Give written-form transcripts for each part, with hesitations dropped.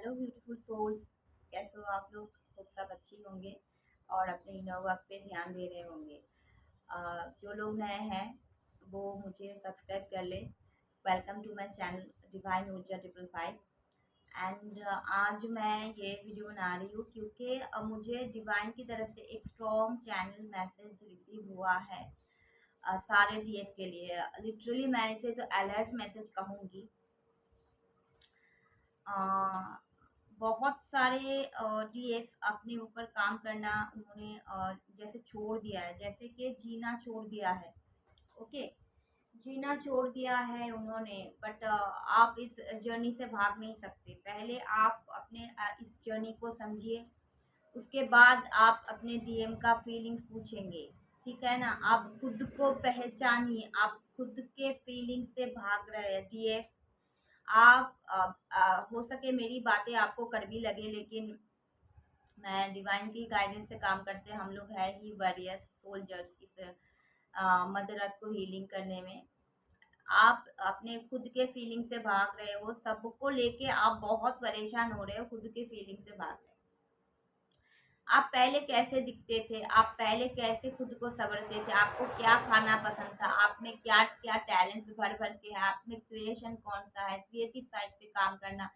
Hello beautiful souls. कैसे हो आप लोग? खूब सब अच्छी होंगे और अपने इनर वर्क पे ध्यान दे रहे होंगे। जो लोग नए हैं वो मुझे सब्सक्राइब कर ले। Welcome to my channel divine ऊर्जा 555। एंड आज मैं ये वीडियो बना रही हूँ क्योंकि मुझे डिवाइन की तरफ से एक स्ट्रॉन्ग चैनल मैसेज रिसीव हुआ है। सारे डीएफ के लिए लिटरली मैं इसे तो अलर्ट मैसेज कहूँगी। अ, बहुत सारे डीएफ अपने ऊपर काम करना उन्होंने जैसे छोड़ दिया है, जैसे कि जीना छोड़ दिया है। ओके, जीना छोड़ दिया है उन्होंने। बट आप इस जर्नी से भाग नहीं सकते। पहले आप अपने इस जर्नी को समझिए, उसके बाद आप अपने डीएम का फीलिंग्स पूछेंगे। ठीक है ना? आप खुद को पहचानिए। आप खुद के फीलिंग से भाग रहे हैं डीएफ। आप हो सके मेरी बातें आपको कड़वी लगे, लेकिन मैं डिवाइन की गाइडेंस से काम करते हैं। हम लोग है ही वॉरियर्स सोल्जर्स इस मदर अर्थ को हीलिंग करने में। आप अपने खुद के फीलिंग से भाग रहे हो, सबको लेके आप बहुत परेशान हो रहे हो, खुद के फीलिंग से भाग रहे हो। आप पहले कैसे दिखते थे? आप पहले कैसे खुद को संवरते थे? आपको क्या खाना पसंद था? आप में क्या क्या टैलेंट भर भर के है? आप में क्रिएशन कौन सा है? क्रिएटिव साइड पे काम करना,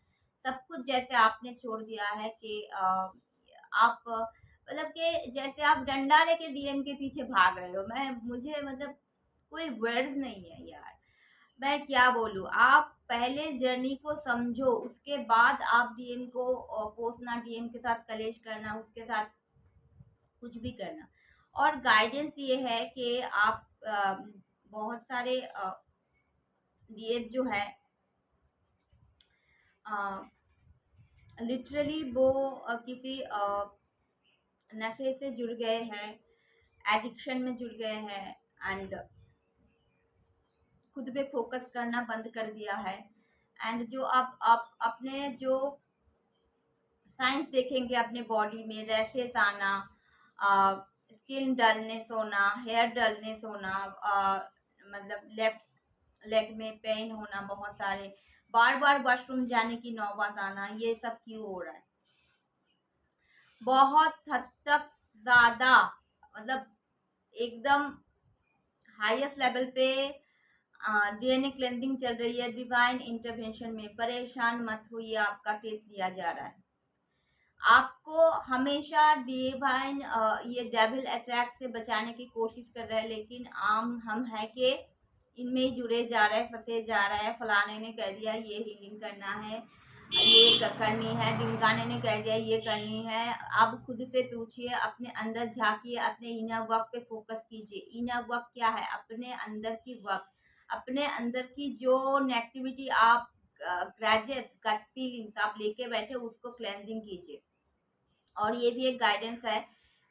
सब कुछ जैसे आपने छोड़ दिया है कि आप मतलब कि जैसे आप डंडा लेके डीएम के पीछे भाग रहे हो। मैं मुझे मतलब कोई वर्ड्स नहीं है यार, मैं क्या बोलूँ। आप पहले जर्नी को समझो, उसके बाद आप डीएम को कोसना, डीएम के साथ कलेश करना, उसके साथ कुछ भी करना। और गाइडेंस ये है कि आप बहुत सारे डीएम जो है लिटरली वो किसी नशे से जुड़ गए हैं, एडिक्शन में जुड़ गए हैं एंड खुद पे फोकस करना बंद कर दिया है। एंड जो आप अपने जो साइंस देखेंगे अपने बॉडी में, रैशेस आना, स्किन डलनेस होना, हेयर डलनेस होना, मतलब लेफ्ट लेग में पेन होना, बहुत सारे बार बार वॉशरूम जाने की नौबत आना, ये सब क्यों हो रहा है? बहुत हद तक ज्यादा, मतलब एकदम हाईएस्ट लेवल पे डीएनए क्लेंजिंग चल रही है। डिवाइन इंटरवेंशन में परेशान मत होइए, आपका टेस्ट लिया जा रहा है। आपको हमेशा डिवाइन ये डेविल अटैक से बचाने की कोशिश कर रहे हैं, लेकिन हम है कि इनमें ही जुड़े जा रहे हैं, फंसे जा रहे हैं। फलाने ने कह दिया ये हीलिंग करना है, ये करनी है, ढिमकाने ने कह दिया ये करनी है। अब खुद से पूछिए, अपने अंदर झांकिए, अपने इनर वर्क पे फोकस कीजिए। इनर वर्क क्या है? अपने अंदर की वर्क, अपने अंदर की जो नेगेटिविटी आप ग्रजेस, गट फीलिंग्स आप लेके बैठे, उसको क्लेंजिंग कीजिए। और ये भी एक गाइडेंस है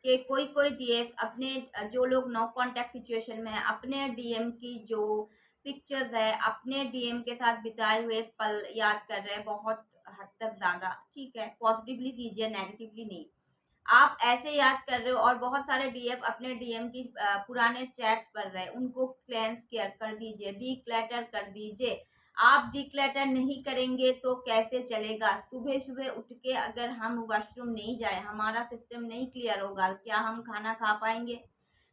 कि कोई कोई डीएफ अपने जो लोग नो कांटेक्ट सिचुएशन में है, अपने डीएम की जो पिक्चर्स है, अपने डीएम के साथ बिताए हुए पल याद कर रहे हैं बहुत हद तक ज्यादा। ठीक है, पॉजिटिवली कीजिए, नेगेटिवली नहीं। आप ऐसे याद कर रहे हो और बहुत सारे डीएफ अपने डीएम की पुराने चैट्स पढ़ रहे हैं, उनको क्लेंस कर दीजिए, डीक्लटर कर दीजिए। आप डिक्लेटर नहीं करेंगे तो कैसे चलेगा? सुबह सुबह उठ के अगर हम वॉशरूम नहीं जाए, हमारा सिस्टम नहीं क्लियर होगा, क्या हम खाना खा पाएंगे?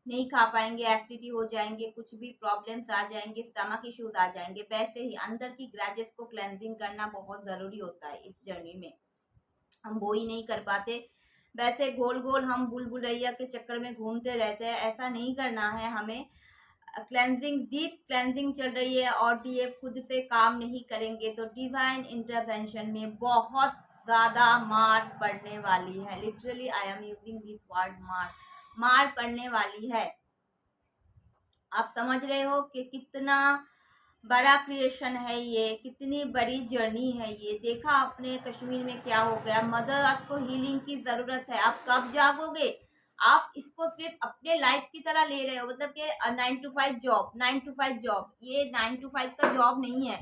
नहीं खा पाएंगे, एसिडिटी हो जाएंगे, कुछ भी प्रॉब्लम्स आ जाएंगे, स्टमक इश्यूज आ जाएंगे। वैसे ही अंदर की ग्रजेस को क्लेंजिंग करना बहुत जरूरी होता है इस जर्नी में। हम वो ही नहीं कर पाते, वैसे गोल गोल हम बुलबुलैया के चक्कर में घूमते रहते हैं। ऐसा नहीं करना है हमें। क्लेंजिंग, डीप क्लेंजिंग चल रही है और डीएफ खुद से काम नहीं करेंगे तो डिवाइन इंटरवेंशन में बहुत ज्यादा मार पड़ने वाली है। Literally I am using this word, मार, मार पड़ने वाली है। आप समझ रहे हो कि कितना बड़ा क्रिएशन है ये, कितनी बड़ी जर्नी है ये। देखा आपने कश्मीर में क्या हो गया? मदर अर्थ को हीलिंग की जरूरत है। आप कब जागोगे? आप इसको सिर्फ अपने लाइफ की तरह ले रहे हो, मतलब कि 9 to 5 जॉब, 9 to 5 जॉब। ये 9 to 5 का जॉब नहीं है।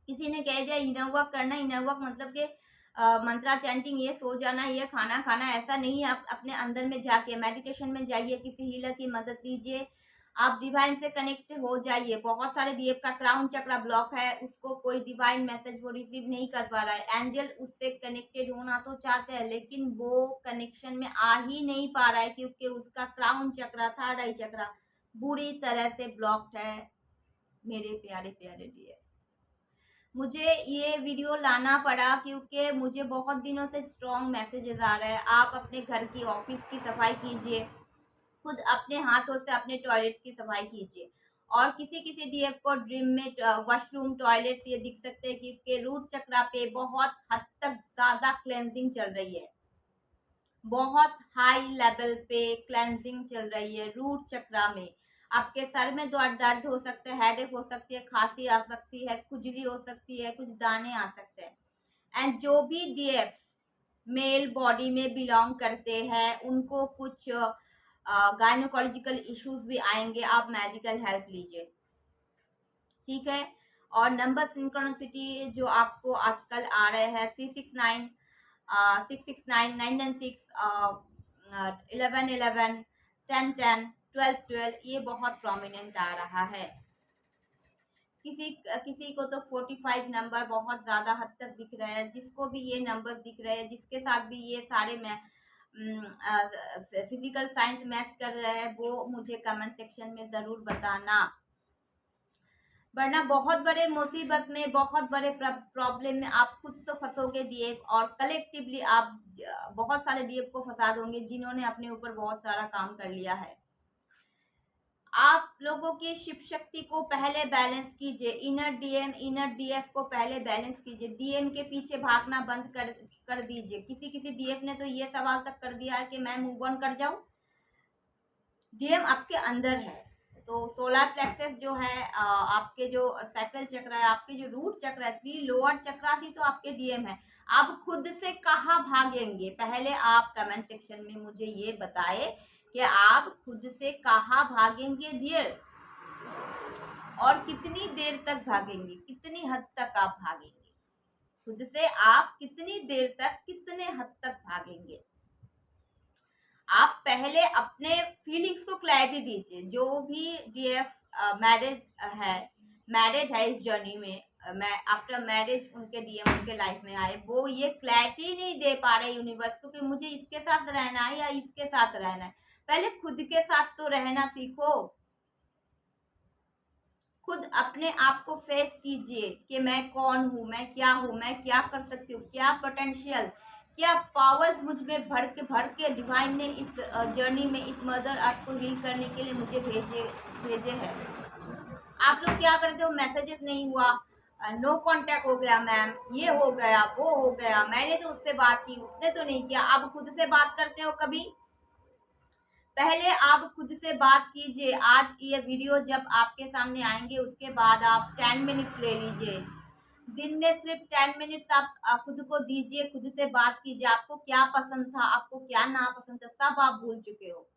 किसी ने कह दिया इनर वर्क करना, इनर वर्क मतलब कि मंत्रा चैंटिंग, ये सो जाना, ये खाना खाना, ऐसा नहीं है। आप अपने अंदर में जाके मेडिटेशन में जाइए, किसी हीलर की मदद लीजिए, आप डिवाइन से कनेक्ट हो जाइए। बहुत सारे डीएफ का क्राउन चक्रा ब्लॉक है, उसको कोई डिवाइन मैसेज वो रिसीव नहीं कर पा रहा है। एंजल उससे कनेक्टेड होना तो चाहते हैं, लेकिन वो कनेक्शन में आ ही नहीं पा रहा है, क्योंकि उसका क्राउन चक्रा, थर्ड आई चक्रा बुरी तरह से ब्लॉक्ड है। मेरे प्यारे प्यारे डीएफ, मुझे ये वीडियो लाना पड़ा क्योंकि मुझे बहुत दिनों से स्ट्रॉन्ग मैसेजेस आ रहे हैं। आप अपने घर की, ऑफिस की सफाई कीजिए, खुद अपने हाथों से अपने टॉयलेट्स की सफाई कीजिए। और किसी किसी डीएफ को ड्रीम में वॉशरूम, टॉयलेट्स ये दिख सकते हैं, क्योंकि रूट चक्रा पे बहुत हद तक ज्यादा क्लेंजिंग चल रही है, बहुत हाई लेवल पे क्लेंजिंग चल रही है रूट चक्रा में। आपके सर में दर्द हो सकते हैं, हेडेक हो सकती है, खांसी आ सकती है, खुजली हो सकती है, कुछ दाने आ सकते हैं। एंड जो भी डीएफ मेल बॉडी में बिलोंग करते हैं उनको कुछ गायनोकोलॉजिकल इश्यूज भी आएंगे। आप मेडिकल हेल्प लीजिए, ठीक है। और नंबर सिंक्रोनिसिटी जो आपको आजकल आ रहे हैं 369, 669, 996, 1111, 1010, 1212, ये बहुत प्रोमिनेंट आ रहा है। किसी किसी को तो 45 नंबर बहुत ज़्यादा हद तक दिख रहे हैं। जिसको भी ये नंबर दिख रहे हैं, जिसके साथ भी ये सारे में फिजिकल साइंस मैच कर रहे हैं, वो मुझे कमेंट सेक्शन में ज़रूर बताना। वरना बहुत बड़े मुसीबत में, बहुत बड़े प्रॉब्लम में आप खुद तो फंसोगे डीएफ, और कलेक्टिवली आप बहुत सारे डीएफ को फंसा दोगे जिन्होंने अपने ऊपर बहुत सारा काम कर लिया है। आप लोगों की शिव शक्ति को पहले बैलेंस कीजिए। इनर डीएम, इनर डीएफ को पहले बैलेंस कीजिए। डीएम के पीछे भागना बंद कर दीजिए। किसी किसी डीएफ ने तो ये सवाल तक कर दिया है कि मैं मूव ऑन कर जाऊं। डीएम आपके अंदर है, तो सोलर प्लेक्सस जो है, आपके जो सैक्रल चक्र है, आपके जो रूट चक्र है, 3 लोअर चक्रास ही तो आपके डीएम है। आप खुद से कहाँ भागेंगे? पहले आप कमेंट सेक्शन में मुझे ये बताए कि आप खुद से कहाँ भागेंगे डियर, और कितनी देर तक भागेंगे, कितनी हद तक आप भागेंगे खुद से, आप कितनी देर तक, कितने हद तक भागेंगे। आप पहले अपने फीलिंग्स को क्लैरिटी दीजिए। जो भी डीएफ मैरिड है इस जर्नी में, मैं आफ्टर मैरिज उनके डीएम उनके लाइफ में आए, वो ये क्लैरिटी नहीं दे पा रहे यूनिवर्स को कि मुझे इसके साथ रहना है या इसके साथ रहना है। पहले खुद के साथ तो रहना सीखो। खुद अपने आप को फेस कीजिए कि मैं कौन हूँ, मैं क्या हूँ, मैं क्या कर सकती हूँ, क्या पोटेंशियल, क्या पावर्स मुझ में भर के डिवाइन ने इस जर्नी में, इस मदर अर्थ को हील करने के लिए मुझे भेजे हैं। आप लोग क्या करते हो? मैसेजेस नहीं हुआ, नो कांटेक्ट हो गया मैम, ये हो गया, वो हो गया, मैंने तो उससे बात की, उसने तो नहीं किया। आप खुद से बात करते हो कभी? पहले आप खुद से बात कीजिए। आज ये वीडियो जब आपके सामने आएंगे उसके बाद आप 10 मिनट्स ले लीजिए। दिन में सिर्फ 10 मिनट्स आप खुद को दीजिए, खुद से बात कीजिए। आपको क्या पसंद था, आपको क्या ना पसंद था, सब आप भूल चुके हो।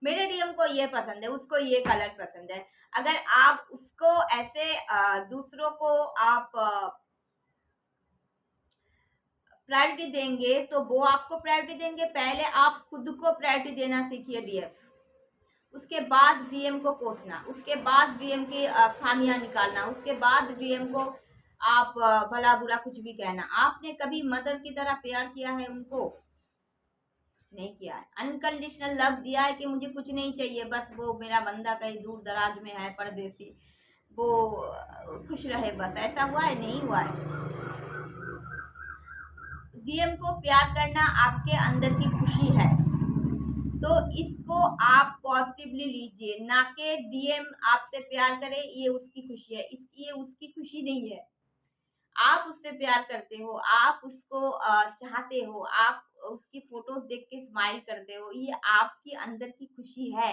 मेरे डीएम को ये पसंद है, उसको ये कलर पसंद है। अगर आप उसको ऐसे दूसरों को आप प्रायोरिटी देंगे तो वो आपको प्रायोरिटी देंगे। पहले आप खुद को प्रायोरिटी देना सीखिए डीएफ, उसके बाद डीएम को कोसना, उसके बाद डीएम की खामियां निकालना, उसके बाद डीएम को आप भला बुरा कुछ भी कहना। आपने कभी मदर की तरह प्यार किया है उनको? नहीं किया है। अनकंडीशनल लव दिया है कि मुझे कुछ नहीं चाहिए, बस वो मेरा बंदा कहीं दूर दराज में है, परदेसी, वो खुश रहे, बस ऐसा हुआ है? नहीं हुआ है। डीएम को प्यार करना आपके अंदर की खुशी है, तो इसको आप पॉजिटिवली लीजिए, ना कि डीएम आपसे प्यार करे ये उसकी खुशी है। ये उसकी खुशी नहीं है। आप उससे प्यार करते हो, आप उसको चाहते हो, आप उसकी फोटोज देख के स्माइल करते हो, ये आपकी अंदर की खुशी है।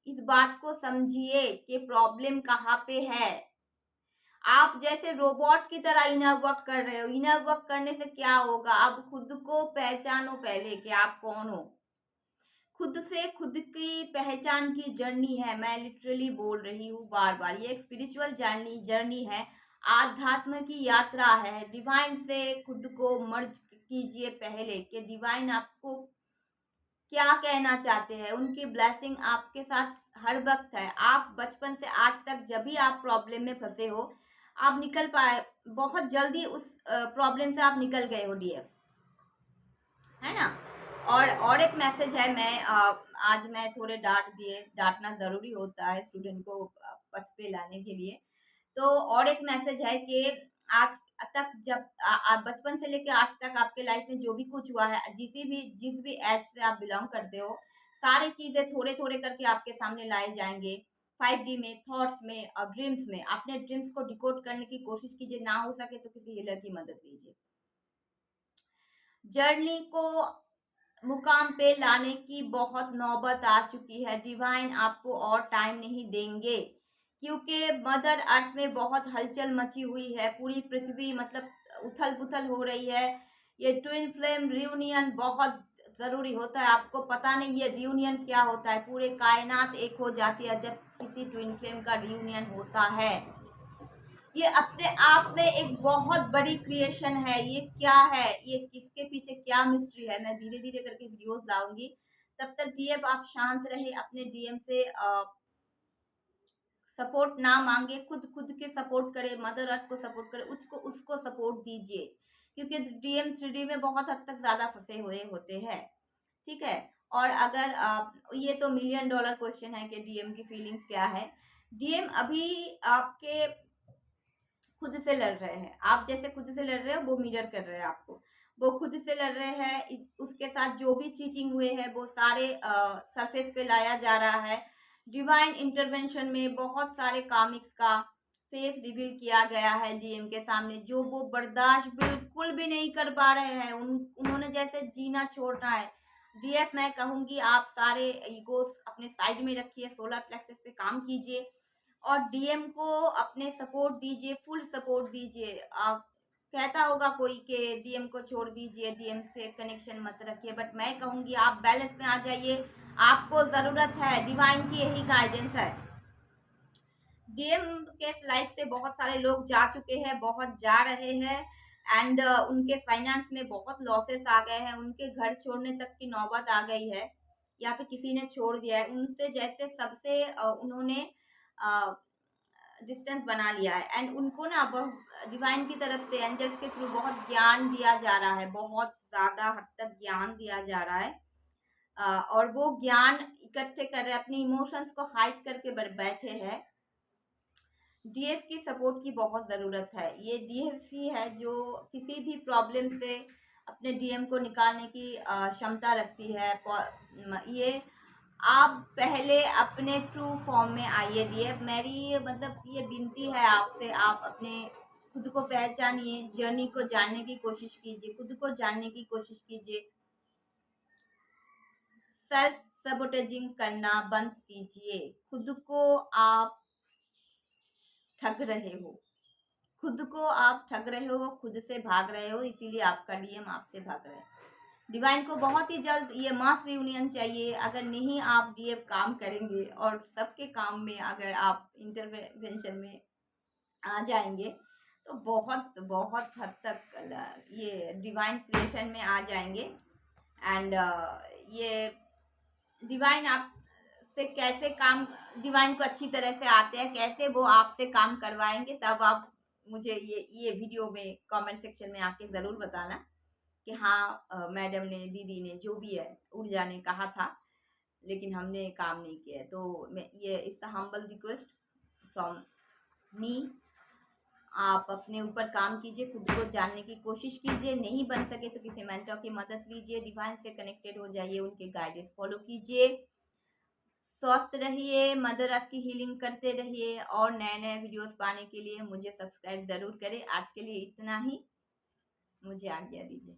इस बात को समझिए कि प्रॉब्लम कहाँ पे है। आप जैसे रोबोट की तरह इनर वर्क कर रहे हो। इनर वर्क करने से क्या होगा? आप खुद को पहचानो पहले कि आप कौन हो। खुद से खुद की पहचान की जर्नी है, मैं लिटरली बोल रही हूँ बार बार। ये एक स्पिरिचुअल जर्नी है, आध्यात्म की यात्रा है। डिवाइन से खुद को मर्ज कीजिए पहले कि डिवाइन आपको क्या कहना चाहते हैं, उनकी ब्लेसिंग आपके साथ हर वक्त है। आप बचपन से आज तक जब भी आप प्रॉब्लम में फंसे हो, आप निकल पाए, बहुत जल्दी उस प्रॉब्लम से आप निकल गए हो डीएफ, है ना। और एक मैसेज है, आज मैं थोड़े डांटना ज़रूरी होता है स्टूडेंट को पथ पे लाने के लिए। तो और एक मैसेज है कि आज तक जब आप बचपन से लेकर आज तक आपके लाइफ में जो भी कुछ हुआ है, जिस भी एज से आप बिलोंग करते हो, सारी चीजें थोड़े थोड़े करके आपके सामने लाए जाएंगे। 5D में, थॉट्स में और ड्रीम्स में। अपने ड्रीम्स को डिकोड करने की कोशिश कीजिए, ना हो सके तो किसी हीलर की मदद लीजिए। जर्नी को मुकाम पे लाने की बहुत नौबत आ चुकी है। डिवाइन आपको और टाइम नहीं देंगे, क्योंकि मदर अर्थ में बहुत हलचल मची हुई है। पूरी पृथ्वी मतलब उथल पुथल हो रही है। ये ट्विन फ्लेम रियूनियन बहुत ज़रूरी होता है। आपको पता नहीं ये रियूनियन क्या होता है। पूरे कायनात एक हो जाती है जब किसी ट्विन फ्लेम का रियूनियन होता है। ये अपने आप में एक बहुत बड़ी क्रिएशन है। ये क्या है, ये किसके पीछे क्या मिस्ट्री है, मैं धीरे धीरे करके वीडियोस लाऊंगी। तब तक डीएम आप शांत रहे, अपने डीएम से सपोर्ट ना मांगे, खुद के सपोर्ट करे, मदर अर्थ को सपोर्ट करे, उसको उसको सपोर्ट दीजिए, क्योंकि डीएम 3D में बहुत हद तक ज़्यादा फंसे हुए होते हैं। ठीक है। और अगर ये तो मिलियन डॉलर क्वेश्चन है कि डीएम की फीलिंग्स क्या है। डीएम अभी आपके खुद से लड़ रहे हैं। आप जैसे खुद से लड़ रहे हो, वो मिरर कर रहे हैं आपको। वो खुद से लड़ रहे हैं। उसके साथ जो भी चीटिंग हुए है वो सारे सरफेस पे लाया जा रहा है। डिवाइन इंटरवेंशन में बहुत सारे कामिक्स का फेस रिवील किया गया है डीएम के सामने, जो वो बर्दाश्त बिल्कुल भी नहीं कर पा रहे हैं। उन्होंने जैसे जीना छोड़ना है। डीएफ मैं कहूंगी आप सारे ईगोस अपने साइड में रखिए, सोलर प्लेक्सस पे काम कीजिए और डीएम को अपने सपोर्ट दीजिए, फुल सपोर्ट दीजिए। कहता होगा कोई कि डीएम को छोड़ दीजिए, डीएम से कनेक्शन मत रखिए, बट मैं कहूंगी आप बैलेंस में आ जाइए। आपको ज़रूरत है, डिवाइन की यही गाइडेंस है। डीएम के लाइफ से बहुत सारे लोग जा चुके हैं, बहुत जा रहे हैं एंड उनके फाइनेंस में बहुत लॉसेस आ गए हैं। उनके घर छोड़ने तक की नौबत आ गई है, या फिर किसी ने छोड़ दिया है। उनसे जैसे सबसे उन्होंने डिस्टेंस बना लिया है एंड उनको ना बहुत डिवाइन की तरफ से, एंजल्स के थ्रू बहुत ज्ञान दिया जा रहा है, बहुत ज़्यादा हद तक ज्ञान दिया जा रहा है। और वो ज्ञान इकट्ठे कर रहे हैं, अपने इमोशंस को हाइड करके बैठे हैं। डीएफ की सपोर्ट की बहुत ज़रूरत है। ये डीएफ ही है जो किसी भी प्रॉब्लम से अपने डीएम को निकालने की क्षमता रखती है। ये आप पहले अपने ट्रू फॉर्म में आइए डीएफ। मेरी मतलब ये विनती है आपसे, आप अपने खुद को पहचानिए, जर्नी को जानने की कोशिश कीजिए, खुद को जानने की कोशिश कीजिए। सेल्फ सबोटेजिंग करना बंद कीजिए। खुद को आप ठग रहे हो, खुद को आप ठग रहे हो, खुद से भाग रहे हो, इसीलिए आपका डीएम आपसे भाग रहा है। डिवाइन को बहुत ही जल्द ये मास रियूनियन चाहिए। अगर नहीं आप डीएफ काम करेंगे और सबके काम में अगर आप इंटरवेंशन में आ जाएंगे तो बहुत बहुत हद तक ये डिवाइन क्रिएशन में आ जाएंगे। एंड ये डिवाइन आप से कैसे काम, डिवाइन को अच्छी तरह से आते हैं, कैसे वो आपसे काम करवाएंगे, तब आप मुझे ये वीडियो में कमेंट सेक्शन में आके ज़रूर बताना कि हाँ मैडम ने, दीदी ने, जो भी है, ऊर्जा ने कहा था लेकिन हमने काम नहीं किया है। तो मैं ये it's a humble request from me. आप अपने ऊपर काम कीजिए, खुद को जानने की कोशिश कीजिए। नहीं बन सके तो किसी मेंटर की मदद लीजिए, डिवाइन से कनेक्टेड हो जाइए, उनके गाइडेंस फॉलो कीजिए। स्वस्थ रहिए, मदर अर्थ की हीलिंग करते रहिए और नए नए वीडियोस पाने के लिए मुझे सब्सक्राइब ज़रूर करें। आज के लिए इतना ही, मुझे आज्ञा दीजिए।